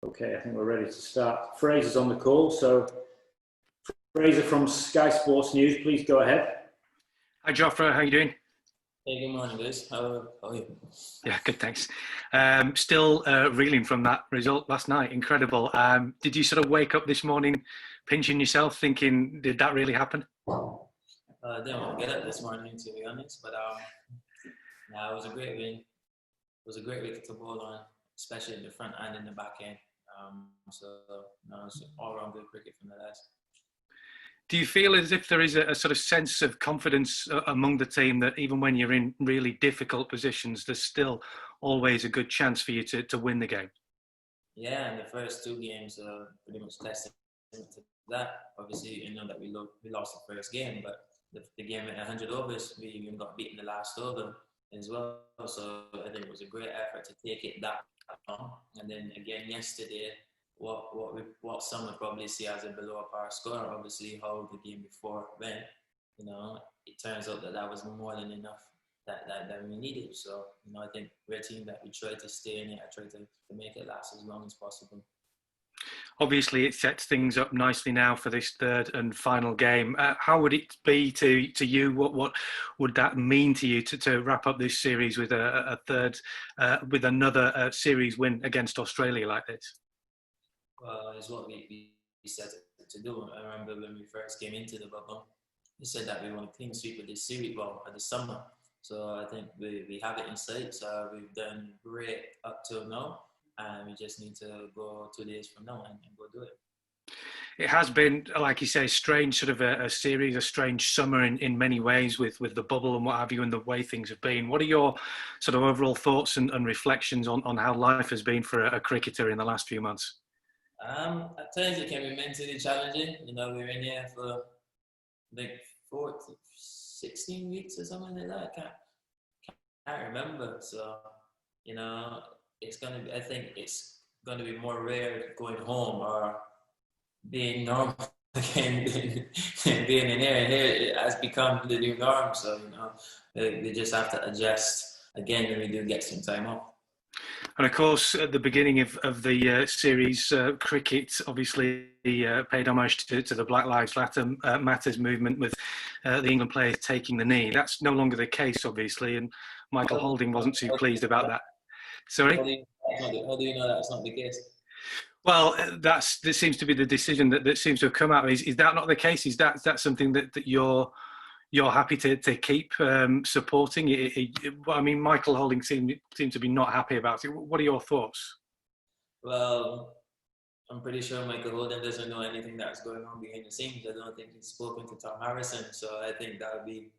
Okay, I think we're ready to start. Fraser's on the call, so Fraser from Sky Sports News, please go ahead. Hi Jofra, how are you doing? Hey, good morning, guys. How are you? Yeah, good, thanks. Still reeling from that result last night. Incredible. Did you sort of wake up this morning pinching yourself, thinking, did that really happen? I didn't want to get up this morning, to be honest, but it was a great win. It was a great wicket to bowl on, especially in the front and in the back end. It's all-round good cricket from the lads. Do you feel as if there is a sort of sense of confidence among the team that even when you're in really difficult positions, there's still always a good chance for you to win the game? Yeah, and the first two games pretty much tested into that. Obviously, you know that we lost the first game, but the game at 100 overs, we even got beaten the last over as well. So I think it was a great effort to take it that long. And then again yesterday, what some would probably see as a below par score, obviously how the game before went, it turns out that was more than enough that we needed. So, I think we're a team that we try to stay in it, I try to make it last as long as possible. Obviously, it sets things up nicely now for this third and final game. How would it be to you? What would that mean to you to wrap up this series with a third, with another series win against Australia like this? Well, it's what we set to do. I remember when we first came into the bubble, we said that we want to clean sweep of this series, at the summer. So I think we have it in sight. So we've done great up till now. And we just need to go 2 days from now and go do it. It has been, like you say, strange sort of a series, a strange summer in many ways with the bubble and what have you and the way things have been. What are your sort of overall thoughts and reflections on how life has been for a cricketer in the last few months? At times it can be mentally challenging. We're in here for like 16 weeks or something like that. I can't remember. So, I think it's going to be more rare going home or being normal again being in here. And here it has become the new norm. So, we just have to adjust again when we do get some time off. And of course, at the beginning of the series, cricket obviously paid homage to the Black Lives Matters movement with the England players taking the knee. That's no longer the case, obviously, and Michael Holding wasn't too pleased about that. Sorry? How do you know that's not the case? Well, that seems to be the decision that seems to have come out. Is that not the case? Is that something that you're happy to keep supporting? I mean, Michael Holding seemed to be not happy about it. What are your thoughts? Well, I'm pretty sure Michael Holding doesn't know anything that's going on behind the scenes. I don't think he's spoken to Tom Harrison, so I think that would be,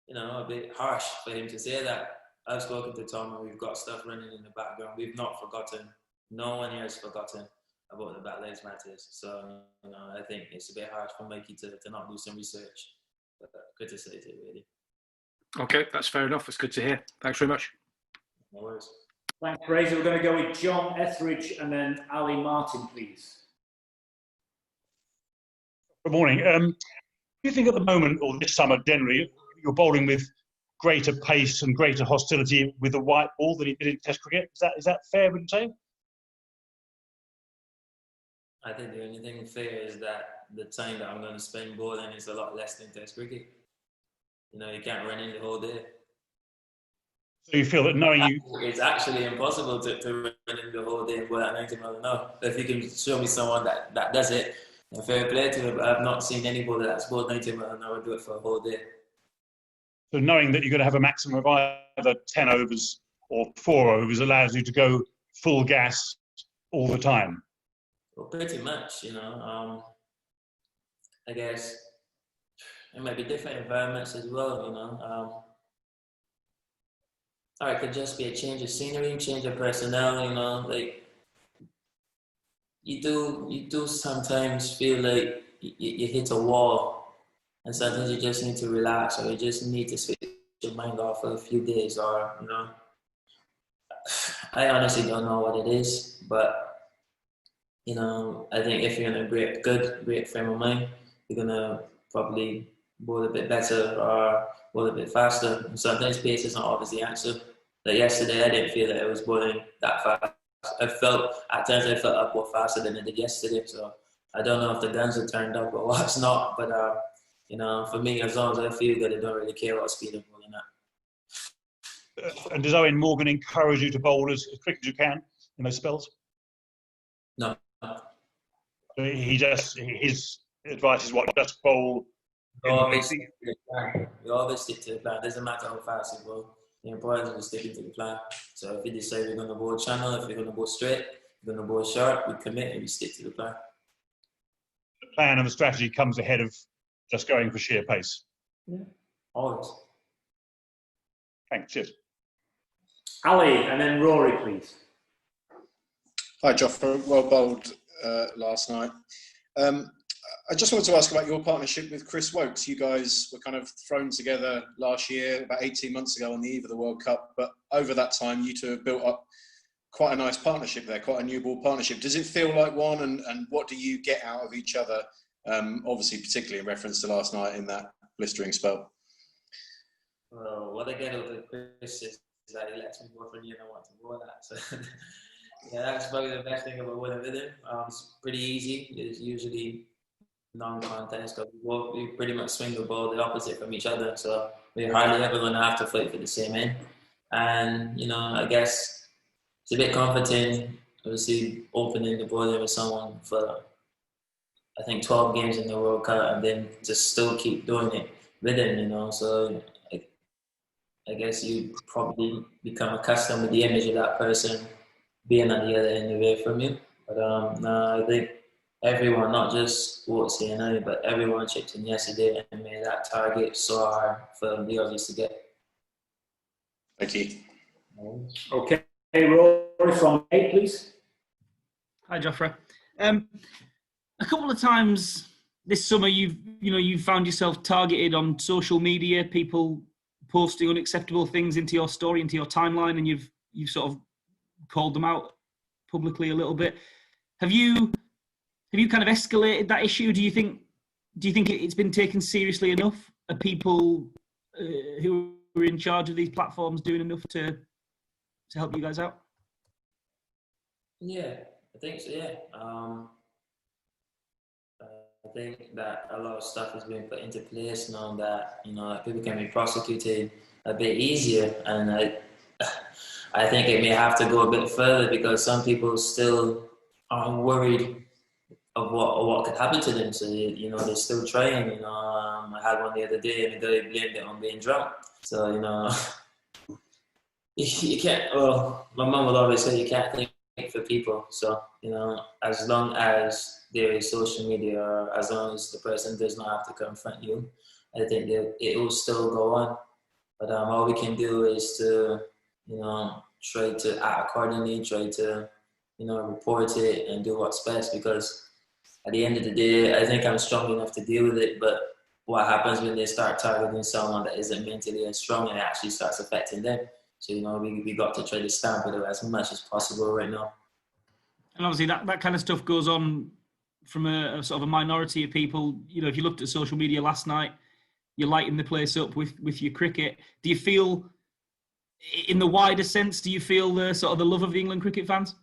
a bit harsh for him to say that. I've spoken to Tom and we've got stuff running in the background. We've not forgotten. No one here has forgotten about the Black Lives Matters. So, I think it's a bit harsh for Mikey to not do some research. But criticize it, really. Okay, that's fair enough. It's good to hear. Thanks very much. No worries. Thanks, Fraser. We're going to go with John Etheridge and then Ali Martin, please. Good morning. Do you think at the moment, or this summer generally, you're bowling with greater pace and greater hostility with the white ball than he did in Test cricket? Is that fair, would you say? I think the only thing fair is that the time that I'm going to spend bowling is a lot less than Test cricket. You can't run in the whole day. So you feel that knowing you... It's actually impossible to run in the whole day and bowl at 90 miles an hour. If you can show me someone that does it, fair play to him, but I've not seen anybody that's bowled 90 miles an hour do it for a whole day. So knowing that you're going to have a maximum of either 10 overs or 4 overs allows you to go full gas all the time? Well, pretty much, I guess it might be different environments as well, or it could just be a change of scenery, change of personnel, like you do sometimes feel like you hit a wall. And sometimes you just need to relax, or you just need to switch your mind off for a few days, or, I honestly don't know what it is, but, I think if you're in a great frame of mind, you're going to probably bowl a bit better or bowl a bit faster. And sometimes pace is not always the answer. Like yesterday, I didn't feel that I was bowling that fast I felt at times I felt up more faster than I did yesterday. So I don't know if the guns are turned up or what's not. But you know, for me, as long as I feel good, I don't really care what speed I'm bowling at. And does Owen Morgan encourage you to bowl as quick as you can in those spells? No. His advice is what? Just bowl. We always stick to the plan. We always stick to the plan. Doesn't matter how fast you bowl. The important is sticking to the plan. So if we decide we're going to bowl channel, if we're going to bowl straight, we're going to bowl sharp, we commit and we stick to the plan. The plan and the strategy comes ahead of just going for sheer pace. Yeah, always. Thanks. Cheers. Ali, and then Rory, please. Hi, Jofra. Well bowled last night. I just wanted to ask about your partnership with Chris Wokes. You guys were kind of thrown together last year, about 18 months ago on the eve of the World Cup. But over that time, you two have built up quite a nice partnership there, quite a new ball partnership. Does it feel like one? And what do you get out of each other? Obviously, particularly in reference to last night in that blistering spell. Well, what I get out of Chris is that he lets me go for you know what to bowl at. So yeah, that's probably the best thing about winning with him. It's pretty easy. It's usually non-contest. We pretty much swing the ball the opposite from each other, so we're hardly ever going to have to fight for the same end. And you know, I guess it's a bit comforting, obviously, opening the ball with someone for I think 12 games in the World Cup, and then just still keep doing it with him. You know, so I guess you probably become accustomed with the image of that person being on the other end of it from you. But no, I think everyone, not just Wokes and I, but everyone chipped in yesterday and made that target so hard for the Aussies to get. Thank you. Okay, Rory from 8, please. Hi, Jofra. A couple of times this summer, you've found yourself targeted on social media, people posting unacceptable things into your story, into your timeline, and you've sort of called them out publicly a little bit. Have you kind of escalated that issue? Do you think it's been taken seriously enough? Are people who are in charge of these platforms doing enough to help you guys out? Yeah, I think so. Yeah, I think that a lot of stuff is being put into place now that people can be prosecuted a bit easier, and I think it may have to go a bit further because some people still are worried of what could happen to them. So they're still trying. I had one the other day, and the guy blamed it on being drunk. So you can't. Well, my mum would always say you can't think for people. So as long as there is social media, or as long as the person does not have to confront you, I think it will still go on. But all we can do is to try to act accordingly, try to report it and do what's best, because at the end of the day, I think I'm strong enough to deal with it. But what happens when they start targeting someone that isn't mentally as strong, and it actually starts affecting them? So we got to try to stamp it out as much as possible right now. And obviously that kind of stuff goes on from a sort of a minority of people. If you looked at social media last night, you're lighting the place up with your cricket. Do you feel, in the wider sense, the sort of the love of the England cricket fans?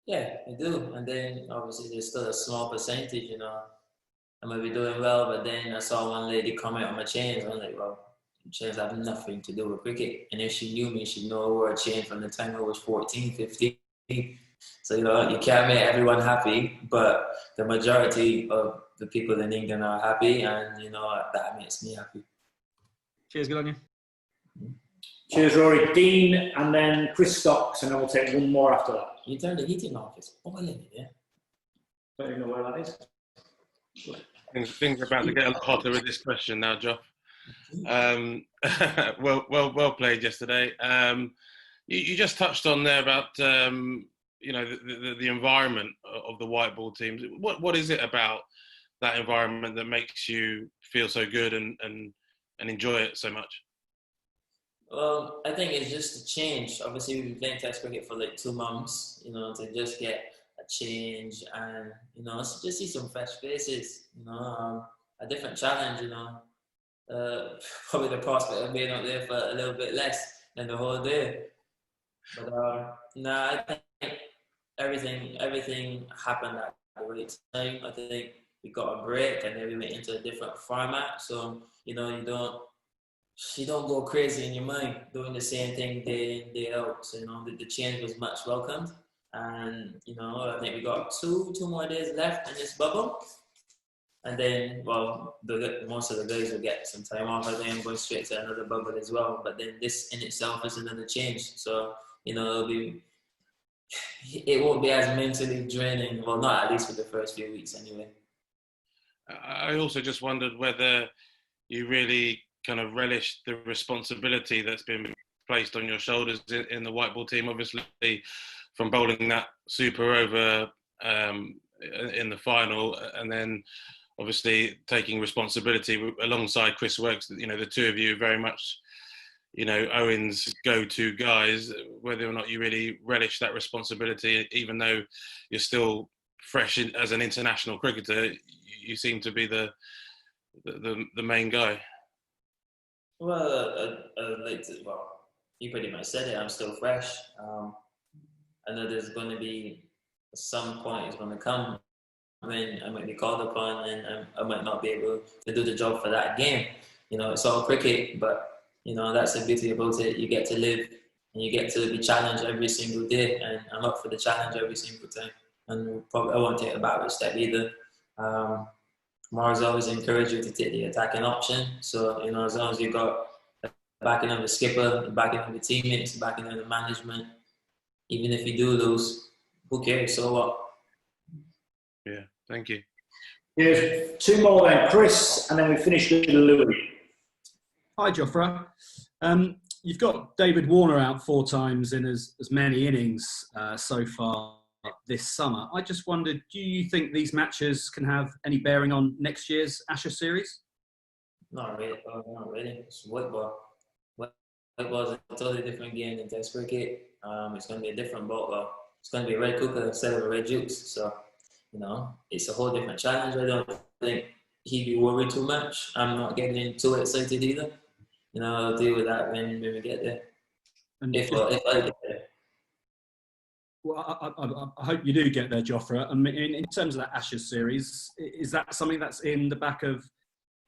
Yeah, I do. And then obviously there's still a small percentage, I might be doing well, but then I saw one lady comment on my chains. I'm like, well, chains have nothing to do with cricket. And if she knew me, she'd know I wore a chain from the time I was 14, 15. So, you can't make everyone happy, but the majority of the people in England are happy, and, that makes me happy. Cheers, good on you. Cheers, Rory. Dean, and then Chris Stocks, and then we'll take one more after that. You turn the heating off, it's boiling, yeah? Don't even know where that is. Things are about to get a lot hotter with this question now, Joff. Well played yesterday. You just touched on there about the environment of the white ball teams. What is it about that environment that makes you feel so good and enjoy it so much? Well, I think it's just a change. Obviously, we've been playing Test cricket for like 2 months, to just get a change and, just see some fresh faces, a different challenge, probably the prospect of being up there for a little bit less than the whole day. But, I think everything happened at the right time. I think we got a break and then we went into a different format. So, you know, you don't go crazy in your mind doing the same thing day in, day out. So, you know, the change was much welcomed. And, you know, I think we got two more days left in this bubble. And then, well, most of the guys will get some time off. I think I'm going straight to another bubble as well. But then this in itself is another change. So, you know, it won't be as mentally draining. Well, not at least for the first few weeks anyway. I also just wondered whether you really kind of relished the responsibility that's been placed on your shoulders in the white ball team, obviously from bowling that super over in the final, and then obviously taking responsibility alongside Chris Wokes. You know, the two of you very much, you know, Owen's go-to guys, whether or not you really relish that responsibility, even though you're still fresh as an international cricketer, you seem to be the main guy. Well, you pretty much said it. I'm still fresh. I know there's going to be some point it's going to come when I might be called upon and I might not be able to do the job for that game. You know, it's all cricket, but, you know, that's the beauty about it. You get to live and you get to be challenged every single day, and I'm up for the challenge every single time. And probably I won't take a backward step either. Mars always encourage you to take the attacking option. So, you know, as long as you got the backing of the skipper, the backing of the teammates, the backing of the management, even if you do lose, who cares? So what? Yeah, thank you. Here's two more then, Chris, and then we finish with Louis. Hi, Jofra. You've got David Warner out 4 times in as many innings so far this summer. I just wondered, do you think these matches can have any bearing on next year's Ashes series? Not really. Not really. It's white ball. White ball is a totally different game than Test cricket. It's going to be a different ball. Well, it's going to be a red cooker instead of a red juice. So, you know, it's a whole different challenge. I don't think he'd be worried too much. I'm not getting too excited either. You know, I'll deal with that when we get there. And if I get there. Well, I hope you do get there, Jofra. I mean, in terms of that Ashes series, is that something that's in the back of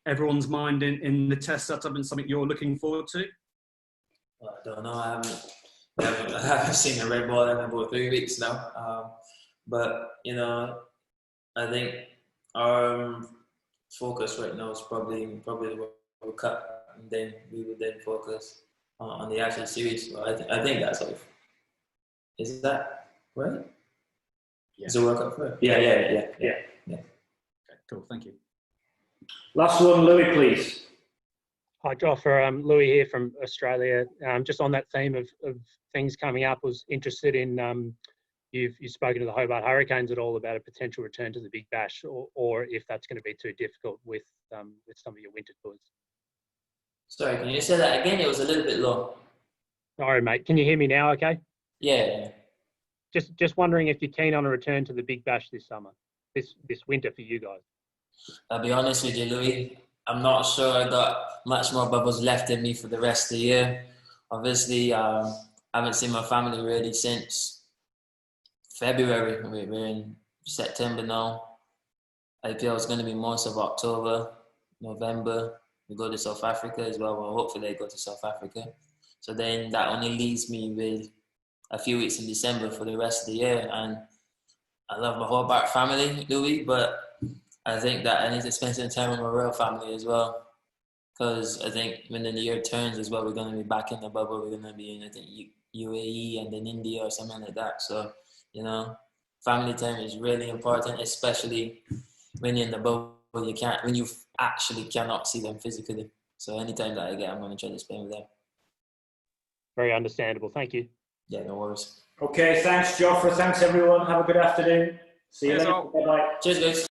everyone's mind in the test setup and something you're looking forward to? Well, I don't know. I haven't seen the red ball in about 3 weeks now. But, you know, I think our focus right now is probably the World Cup, and then we would then focus on the Ashes series. So I think that's like, is that right? Yeah. Is the World Cup first? Yeah. Okay, cool, thank you. Last one, Louis, please. Hi, Jofra. Louis here from Australia. Just on that theme of things coming up, was interested in you've spoken to the Hobart Hurricanes at all about a potential return to the Big Bash, or if that's going to be too difficult with some of your winter tours. Sorry, can you say that again? It was a little bit low. Sorry, mate. Can you hear me now? Okay. Yeah. Just wondering if you're keen on a return to the Big Bash this summer, this winter for you guys. I'll be honest with you, Louis. I'm not sure I got much more bubbles left in me for the rest of the year. Obviously, I haven't seen my family really since February. We're in September now. IPL is going to be most of October, November. We go to South Africa as well. Well, hopefully I go to South Africa. So then that only leaves me with a few weeks in December for the rest of the year. And I love my Hobart family, Louis, but I think that I need to spend some time with my real family as well. Because I think when the year turns as well, we're going to be back in the bubble. We're going to be in, I think, UAE and then India or something like that. So, you know, family time is really important, especially when you're in the bubble. When you actually cannot see them physically. So anytime that I get, I'm going to try to spend with them. Very understandable. Thank you. Yeah, no worries. Okay, thanks, Jofra. Thanks, everyone. Have a good afternoon. See you later. Bye-bye. Cheers, guys.